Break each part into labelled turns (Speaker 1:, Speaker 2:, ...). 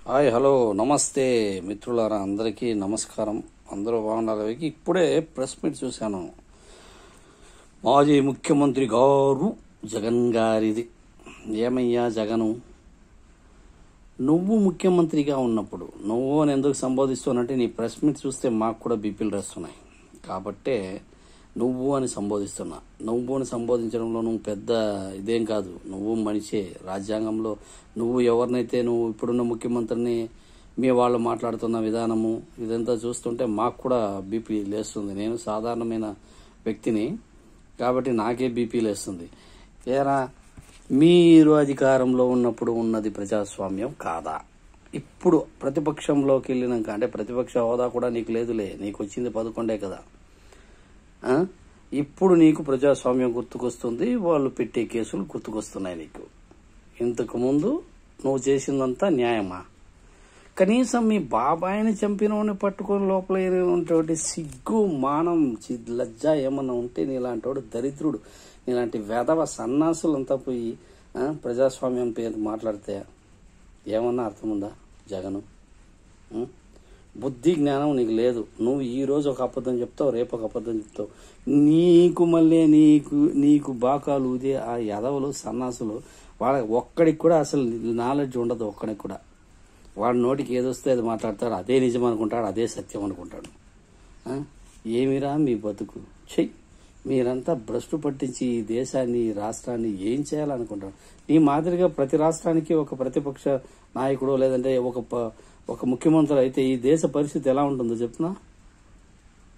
Speaker 1: Hi hello నమస్తే మిత్రులారా, అందరికీ నమస్కారం. అందరూ బాగున్నారు. ఇప్పుడే ప్రెస్ మీట్ చూశాను. మాజీ ముఖ్యమంత్రి గారు జగన్ గారిది. ఏమయ్యా జగను, నువ్వు ముఖ్యమంత్రిగా ఉన్నప్పుడు నువ్వు అని ఎందుకు సంబోధిస్తున్నానంటే నీ ప్రెస్ మీట్ చూస్తే మాకు కూడా బీపీలు రాస్తున్నాయి. కాబట్టే నువ్వు అని సంబోధిస్తున్నా. నువ్వు అని సంబోధించడంలో నువ్వు పెద్ద ఇదేం కాదు. నువ్వు మనిషే. రాజ్యాంగంలో నువ్వు ఎవరినైతే నువ్వు ఇప్పుడున్న ముఖ్యమంత్రిని మీ వాళ్ళు మాట్లాడుతున్న విధానము ఇదంతా చూస్తుంటే మాకు కూడా బీపీ లేస్తుంది. నేను సాధారణమైన వ్యక్తిని కాబట్టి నాకే బీపీ లేస్తుంది. ఏరా, మీరు అధికారంలో ఉన్నప్పుడు ఉన్నది ప్రజాస్వామ్యం కాదా? ఇప్పుడు ప్రతిపక్షంలోకి వెళ్ళినాక, అంటే ప్రతిపక్ష హోదా కూడా నీకు లేదులే, నీకు వచ్చింది 11 కదా. ఇప్పుడు నీకు ప్రజాస్వామ్యం గుర్తుకొస్తుంది, వాళ్ళు పెట్టే కేసులు గుర్తుకొస్తున్నాయి నీకు. ఇంతకు ముందు నువ్వు చేసిందంతా న్యాయమా? కనీసం మీ బాబాయిని చంపినోని పట్టుకొని లోపల సిగ్గు, మానం, లజ్జ ఏమన్నా ఉంటే నీలాంటి దరిద్రుడు, నీలాంటి వెధవ సన్నాసులంతా పోయి ప్రజాస్వామ్యం పేరు మాట్లాడితే ఏమన్నా అర్థముందా జగను? బుద్ధి జ్ఞానం నీకు లేదు. నువ్వు ఈ రోజు ఒక అబద్ధం చెప్తావు, రేపు ఒక అబద్ధం చెప్తావు. నీకు మళ్ళీ నీకు బాకాలు ఊదే ఆ యదవులు సన్నాసులు వాళ్ళ ఒక్కడికి కూడా అసలు నాలెడ్జ్ ఉండదు. ఒక్కడికి కూడా వాడి నోటికి ఏదొస్తే అది మాట్లాడతాడు, అదే నిజం అనుకుంటాడు, అదే సత్యం అనుకుంటాడు. ఏమిరా మీ బతుకు? చెయ్యి. మీరంతా భ్రష్టు పట్టించి ఈ దేశాన్ని, ఈ రాష్ట్రాన్ని ఏం చేయాలనుకుంటారు? నీ మాదిరిగా ప్రతి రాష్ట్రానికి ఒక ప్రతిపక్ష నాయకుడు లేదంటే ఒక ముఖ్యమంత్రి అయితే ఈ దేశ పరిస్థితి ఎలా ఉంటుందో చెప్తున్నా?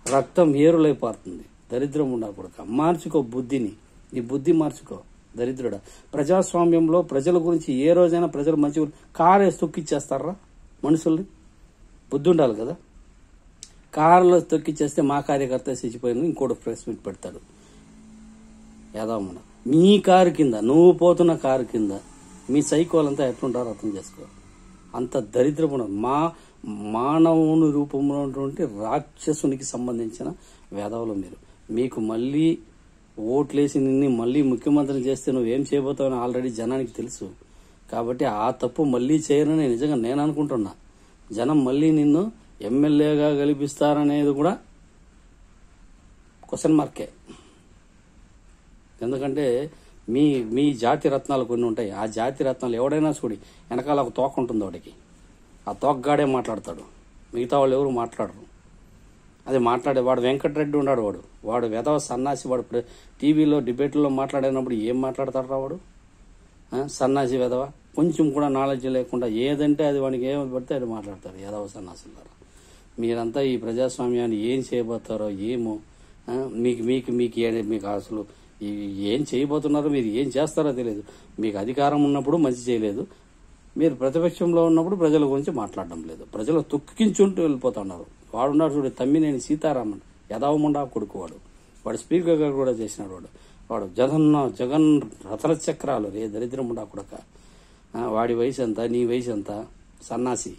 Speaker 1: రక్తం ఏరులైపోతుంది. దరిద్రం ఉండకూడదు. మార్చుకో బుద్ధిని, నీ బుద్ధి మార్చుకో దరిద్రుడా. ప్రజాస్వామ్యంలో ప్రజల గురించి ఏ రోజైనా ప్రజలు మంచి కారేసి తొక్కిచ్చేస్తారా మనుషుల్ని? బుద్ధి ఉండాలి కదా. కారులో తొక్కిచ్చేస్తే మా కార్యకర్త చచ్చిపోయింది ఇంకోటి ప్రెస్ మీట్ పెడతాడు. యాదవమ్మన మీ కారు కింద, నువ్వు పోతున్న కారు కింద మీ సైకోలంతా ఎట్లుంటారో అర్థం చేసుకో. అంత దరిద్రపు మానవుని రూపంలో ఉన్నటువంటి రాక్షసునికి సంబంధించిన వేదవులు మీరు. మీకు మళ్ళీ ఓట్లేసి నిన్ను మళ్ళీ ముఖ్యమంత్రిని చేస్తే నువ్వేం చేయబోతావని ఆల్రెడీ జనానికి తెలుసు. కాబట్టి ఆ తప్పు మళ్ళీ చేయరని నిజంగా నేను అనుకుంటున్నా. జనం మళ్ళీ నిన్ను ఎమ్మెల్యేగా గెలిపిస్తారనేది కూడా క్వశ్చన్ మార్కే. ఎందుకంటే మీ జాతి రత్నాలు కొన్ని ఉంటాయి. ఆ జాతి రత్నాలు ఎవడైనా చూడి వెనకాల ఒక తోక ఉంటుంది, వాడికి ఆ తోకగాడే మాట్లాడతాడు, మిగతా వాళ్ళు ఎవరు మాట్లాడరు. అది వాడు వెంకటరెడ్డి ఉన్నాడు, వాడు వెధవ సన్నాసి. వాడు టీవీలో డిబేట్లో మాట్లాడినప్పుడు ఏం మాట్లాడతాడు రా వాడు? సన్నాసి వెధవ. కొంచెం కూడా నాలెడ్జ్ లేకుండా ఏదంటే అది వాడికి ఏమి పడితే అది మాట్లాడతారు. వెధవ సన్నాసులారా, మీరంతా ఈ ప్రజాస్వామ్యాన్ని ఏం చేయబోతారో ఏమో. మీకు అసలు ఏం చేయబోతున్నారో, మీరు ఏం చేస్తారో తెలియదు. మీకు అధికారం ఉన్నప్పుడు మంచి చేయలేదు, మీరు ప్రతిపక్షంలో ఉన్నప్పుడు ప్రజల గురించి మాట్లాడడం లేదు. ప్రజలు తొక్కించుంటూ వెళ్ళిపోతున్నారు. వాడున్నాడు చూడు, తమ్మినేని సీతారామన్ యదవముండా కొడుకు వాడు స్పీకర్ గారు కూడా చేసినాడు. వాడు జగన్ రథన చక్రాలు రే దరిద్రముండా కొడక. వాడి వయసు ఎంత, నీ వయసు ఎంత? సన్నాసి.